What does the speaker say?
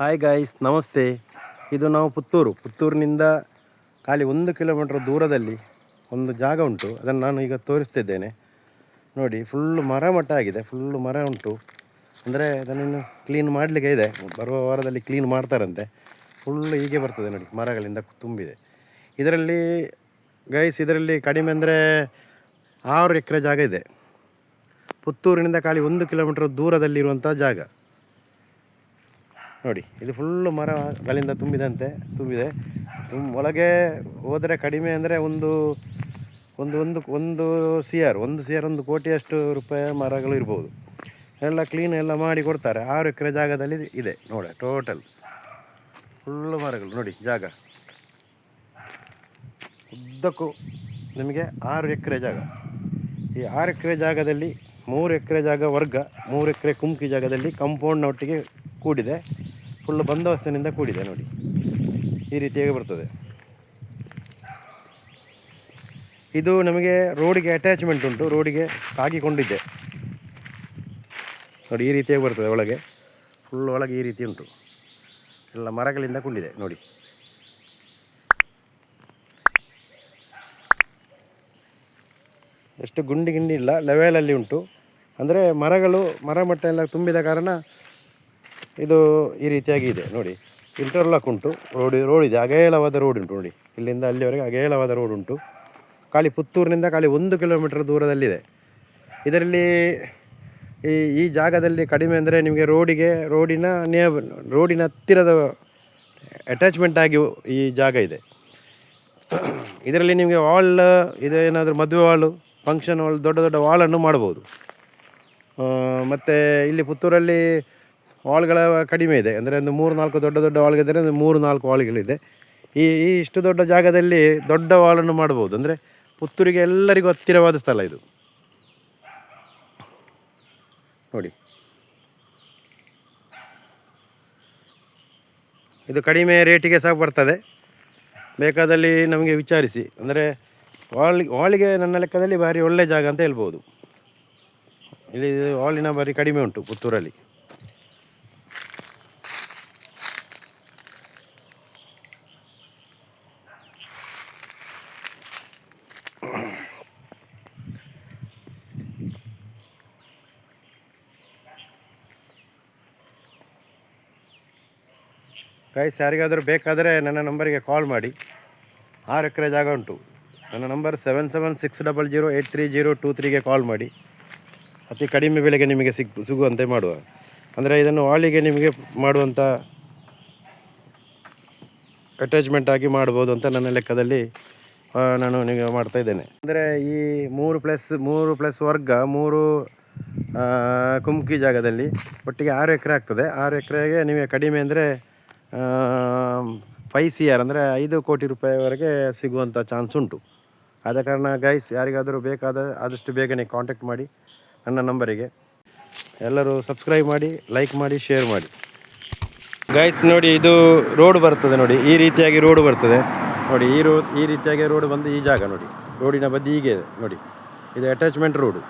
Hi guys, ನಮಸ್ತೆ. ಇದು ನಾವು ಪುತ್ತೂರಿನಿಂದ ಖಾಲಿ 1 ಕಿಲೋಮೀಟರ್ ದೂರದಲ್ಲಿ ಒಂದು ಜಾಗ ಉಂಟು. ಅದನ್ನು ನಾನು ಈಗ ತೋರಿಸ್ತಿದ್ದೇನೆ ನೋಡಿ. ಫುಲ್ಲು ಮರ ಮಟ್ಟ ಆಗಿದೆ, ಫುಲ್ಲು ಮರ ಉಂಟು. ಅಂದರೆ ಅದನ್ನು ಕ್ಲೀನ್ ಮಾಡಲಿಕ್ಕೆ ಇದೆ, ಬರುವ ವಾರದಲ್ಲಿ ಕ್ಲೀನ್ ಮಾಡ್ತಾರಂತೆ. ಫುಲ್ಲು ಹೀಗೆ ಬರ್ತದೆ ನೋಡಿ, ಮರಗಳಿಂದ ತುಂಬಿದೆ ಇದರಲ್ಲಿ ಇದರಲ್ಲಿ ಕಡಿಮೆ ಅಂದರೆ 6 ಎಕರೆ ಜಾಗ ಇದೆ. ಪುತ್ತೂರಿನಿಂದ ಖಾಲಿ 1 ಕಿಲೋಮೀಟರ್ ದೂರದಲ್ಲಿರುವಂಥ ಜಾಗ ನೋಡಿ. ಇದು ಫುಲ್ಲು ಮರಗಳಿಂದ ತುಂಬಿದೆ. ಒಳಗೆ ಹೋದರೆ ಕಡಿಮೆ ಅಂದರೆ ಒಂದು CR 1 ಕೋಟಿಯಷ್ಟು ರೂಪಾಯಿ ಮರಗಳು ಇರ್ಬೋದು. ಎಲ್ಲ ಕ್ಲೀನ್ ಎಲ್ಲ ಮಾಡಿ ಕೊಡ್ತಾರೆ. 6 ಎಕರೆ ಜಾಗದಲ್ಲಿ ಇದೆ ನೋಡಿ. ಟೋಟಲ್ ಫುಲ್ಲು ಮರಗಳು ನೋಡಿ. ಜಾಗ ಉದ್ದಕ್ಕೂ ನಿಮಗೆ 6 ಎಕರೆ ಜಾಗ. ಈ 6 ಎಕರೆ ಜಾಗದಲ್ಲಿ 3 ಎಕರೆ ಜಾಗ ವರ್ಗ, 3 ಎಕರೆ ಕುಮ್ಕಿ ಜಾಗದಲ್ಲಿ ಕಾಂಪೌಂಡ್ನೊಟ್ಟಿಗೆ ಕೂಡಿದೆ. ಫುಲ್ಲು ಬಂದೋಬಸ್ತಿನಿಂದ ಕೂಡಿದೆ ನೋಡಿ. ಈ ರೀತಿಯಾಗಿ ಬರ್ತದೆ. ಇದು ನಮಗೆ ರೋಡಿಗೆ ಅಟ್ಯಾಚ್ಮೆಂಟ್ ಉಂಟು, ರೋಡಿಗೆ ತಾಗಿಕೊಂಡಿದೆ ನೋಡಿ. ಈ ರೀತಿಯಾಗಿ ಬರ್ತದೆ ಒಳಗೆ. ಫುಲ್ ಒಳಗೆ ಈ ರೀತಿ ಉಂಟು, ಎಲ್ಲ ಮರಗಳಿಂದ ಕೂಡಿದೆ ನೋಡಿ. ಎಷ್ಟು ಗುಂಡಿ ಇಲ್ಲ, ಲೆವೆಲಲ್ಲಿ ಉಂಟು. ಅಂದರೆ ಮರ ಮಟ್ಟ ಎಲ್ಲ ತುಂಬಿದ ಕಾರಣ ಇದು ಈ ರೀತಿಯಾಗಿ ಇದೆ ನೋಡಿ. ಇಂಟರ್ಲಾಕ್ ಉಂಟು, ರೋಡ್ ಇದೆ, ಅಗೇಲವಾದ ರೋಡ್ ಉಂಟು ನೋಡಿ. ಇಲ್ಲಿಂದ ಅಲ್ಲಿವರೆಗೆ ಅಗೇಲವಾದ ರೋಡ್ ಉಂಟು. ಖಾಲಿ ಪುತ್ತೂರಿನಿಂದ ಖಾಲಿ 1 ಕಿಲೋಮೀಟರ್ ದೂರದಲ್ಲಿದೆ. ಇದರಲ್ಲಿ ಈ ಜಾಗದಲ್ಲಿ ಕಡಿಮೆ ಅಂದರೆ ನಿಮಗೆ ರೋಡಿನ ಹತ್ತಿರದ ಅಟ್ಯಾಚ್ಮೆಂಟ್ ಆಗಿ ಈ ಜಾಗ ಇದೆ. ಇದರಲ್ಲಿ ನಿಮಗೆ ವಾಲ್, ಇದೇನಾದರೂ ಮದುವೆ ವಾಲು, ಫಂಕ್ಷನ್ ವಾಲ್, ದೊಡ್ಡ ವಾಲನ್ನು ಮಾಡ್ಬೋದು. ಮತ್ತು ಇಲ್ಲಿ ಪುತ್ತೂರಲ್ಲಿ ವಾಲ್ಗಳ ಕಡಿಮೆ ಇದೆ. ಅಂದರೆ ಒಂದು 3-4 ದೊಡ್ಡ ವಾಲ್ಗಿದ್ದರೆ ಒಂದು 3-4 ವಾಲ್ಗಳಿದೆ. ಈ ಇಷ್ಟು ದೊಡ್ಡ ಜಾಗದಲ್ಲಿ ದೊಡ್ಡ ವಾಲನ್ನು ಮಾಡ್ಬೋದು. ಅಂದರೆ ಪುತ್ತೂರಿಗೆ ಎಲ್ಲರಿಗೂ ಹತ್ತಿರವಾದ ಸ್ಥಳ ಇದು ನೋಡಿ. ಇದು ಕಡಿಮೆ ರೇಟಿಗೆ ಸಹ ಬರ್ತದೆ. ಬೇಕಾದಲ್ಲಿ ನಮಗೆ ವಿಚಾರಿಸಿ. ಅಂದರೆ ವಾಲಿಗೆ ನನ್ನ ಲೆಕ್ಕದಲ್ಲಿ ಭಾರಿ ಒಳ್ಳೆ ಜಾಗ ಅಂತ ಹೇಳ್ಬೋದು. ಇಲ್ಲಿ ವಾಲಿನ ಭಾರಿ ಕಡಿಮೆ ಉಂಟು ಪುತ್ತೂರಲ್ಲಿ. ಗೈಸ್, ಯಾರಿಗಾದರೂ ಬೇಕಾದರೆ ನನ್ನ ನಂಬರಿಗೆ ಕಾಲ್ ಮಾಡಿ. 6 ಎಕರೆ ಜಾಗ ಉಂಟು. ನನ್ನ ನಂಬರ್ 7760083023ಗೆ ಕಾಲ್ ಮಾಡಿ. ಅತಿ ಕಡಿಮೆ ಬೆಲೆಗೆ ನಿಮಗೆ ಸಿಗುವಂತೆ ಮಾಡುವ. ಅಂದರೆ ಇದನ್ನು ವಾಲಿಗೆ ನಿಮಗೆ ಮಾಡುವಂಥ ಅಟ್ಯಾಚ್ಮೆಂಟ್ ಆಗಿ ಮಾಡ್ಬೋದು ಅಂತ ನನ್ನ ಲೆಕ್ಕದಲ್ಲಿ ನಾನು ನಿಮಗೆ ಮಾಡ್ತಾಯಿದ್ದೇನೆ. ಅಂದರೆ ಈ 3+ ವರ್ಗ 3 ಕುಮ್ಕಿ ಜಾಗದಲ್ಲಿ ಒಟ್ಟಿಗೆ 6 ಎಕರೆ ಆಗ್ತದೆ. 6 ಎಕರೆಗೆ ನಿಮಗೆ ಕಡಿಮೆ ಅಂದರೆ 5 CR ಅಂದರೆ 5 ಕೋಟಿ ರೂಪಾಯಿವರೆಗೆ ಸಿಗುವಂಥ ಚಾನ್ಸ್ ಉಂಟು. ಆದ ಕಾರಣ ಗೈಸ್, ಯಾರಿಗಾದರೂ ಆದಷ್ಟು ಬೇಗನೆ ಕಾಂಟ್ಯಾಕ್ಟ್ ಮಾಡಿ ನನ್ನ ನಂಬರಿಗೆ. ಎಲ್ಲರೂ ಸಬ್ಸ್ಕ್ರೈಬ್ ಮಾಡಿ, ಲೈಕ್ ಮಾಡಿ, ಶೇರ್ ಮಾಡಿ. ಗೈಸ್ ನೋಡಿ, ಇದು ರೋಡ್ ಬರ್ತದೆ ನೋಡಿ. ಈ ರೀತಿಯಾಗಿ ರೋಡ್ ಬರ್ತದೆ ನೋಡಿ. ಈ ರೀತಿಯಾಗಿ ರೋಡ್ ಬಂದು ಈ ಜಾಗ ನೋಡಿ. ರೋಡಿನ ಬದಿ ಹೀಗೆ ನೋಡಿ. ಇದು ಅಟ್ಯಾಚ್ಮೆಂಟ್ ರೋಡು.